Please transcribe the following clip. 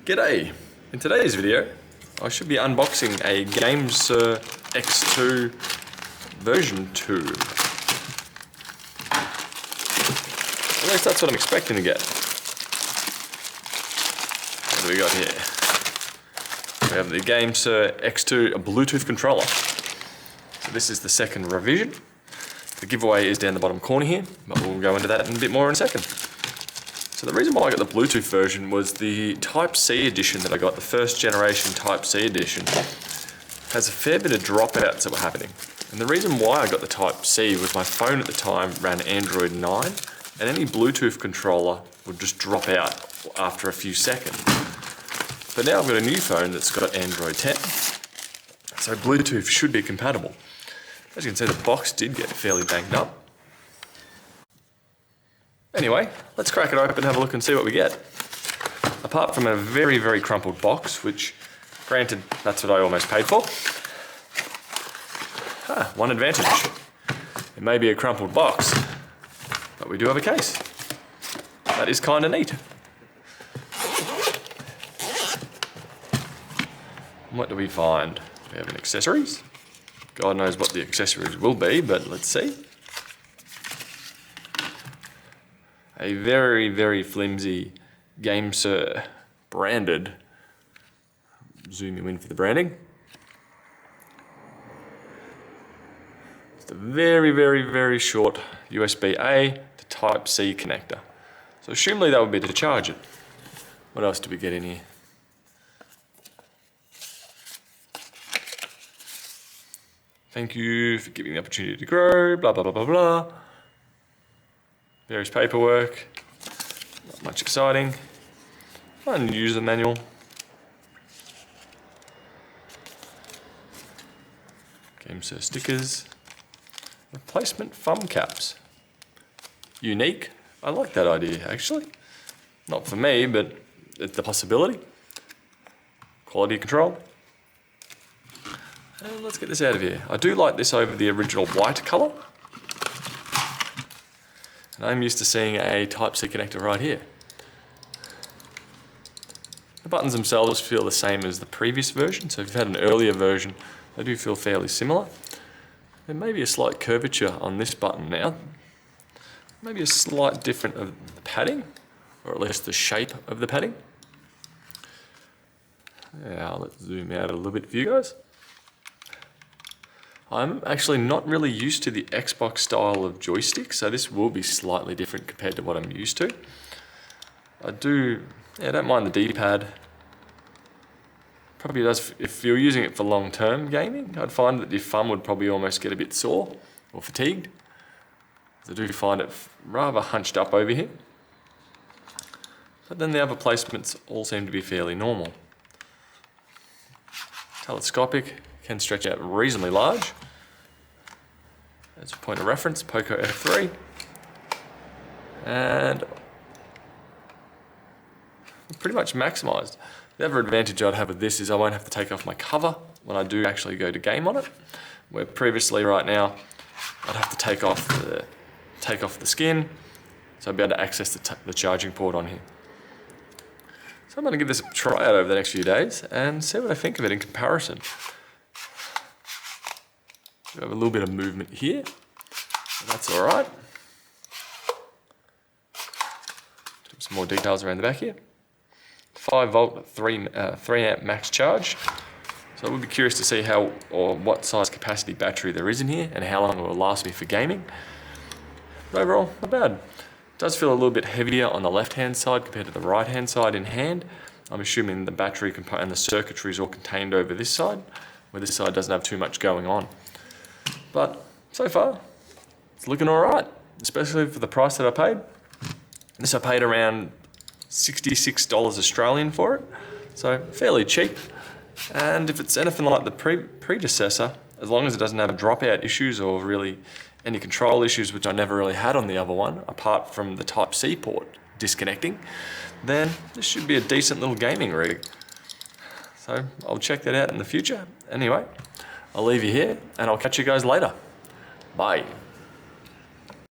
G'day! In today's video, I should be unboxing a GameSir X2 version 2. At least that's what I'm expecting to get. What do we got here? We have the GameSir X2 Bluetooth controller. So this is the second revision. The giveaway is down the bottom corner here, but we'll go into that in a bit more in a second. So the reason why I got the Bluetooth version was the Type-C edition that I got, the first generation Type-C edition, has a fair bit of dropouts that were happening. And the reason why I got the Type-C was my phone at the time ran Android 9, and any Bluetooth controller would just drop out after a few seconds. But now I've got a new phone that's got Android 10, so Bluetooth should be compatible. As you can see, the box did get fairly banged up. Anyway, let's crack it open and have a look and see what we get. Apart from a very, very crumpled box, which, granted, that's what I almost paid for. One advantage. It may be a crumpled box, but we do have a case. That is kind of neat. What do we find? We have an accessories. God knows what the accessories will be, but let's see. A very, very flimsy GameSir branded. Zoom you in for the branding. It's a very, very, very short USB-A to Type-C connector. So assumably that would be to charge it. What else do we get in here? Thank you for giving the opportunity to grow, blah, blah, blah, blah, blah. Various paperwork, not much exciting. Fun user manual. GameSir stickers. Replacement thumb caps. Unique. I like that idea actually. Not for me, but it's a possibility. Quality control. And let's get this out of here. I do like this over the original white colour. And I'm used to seeing a Type-C connector right here. The buttons themselves feel the same as the previous version, so if you've had an earlier version, they do feel fairly similar. There may be a slight curvature on this button now. Maybe a slight different of the padding, or at least the shape of the padding. Yeah, let's zoom out a little bit for you guys. I'm actually not really used to the Xbox style of joystick, so this will be slightly different compared to what I'm used to. I don't mind the D-pad. Probably does, if you're using it for long-term gaming, I'd find that your thumb would probably almost get a bit sore or fatigued. I do find it rather hunched up over here. But then the other placements all seem to be fairly normal. Telescopic, can stretch out reasonably large. As a point of reference, Poco F3. And pretty much maximised. The other advantage I'd have with this is I won't have to take off my cover when I do actually go to game on it. Where previously right now, I'd have to take off the skin, so I'd be able to access the charging port on here. So I'm going to give this a try out over the next few days and see what I think of it in comparison. We have a little bit of movement here, that's all right. Some more details around the back here. 5 volt, 3 amp max charge. So I would be curious to see how or what size capacity battery there is in here and how long it will last me for gaming. But overall, not bad. It does feel a little bit heavier on the left-hand side compared to the right-hand side in hand. I'm assuming the battery component and the circuitry is all contained over this side, where this side doesn't have too much going on. But so far, it's looking all right, especially for the price that I paid. This I paid around $66 Australian for it, so fairly cheap. And if it's anything like the predecessor, as long as it doesn't have dropout issues or really any control issues, which I never really had on the other one, apart from the Type-C port disconnecting, then this should be a decent little gaming rig. So I'll check that out in the future. Anyway, I'll leave you here and I'll catch you guys later. Bye.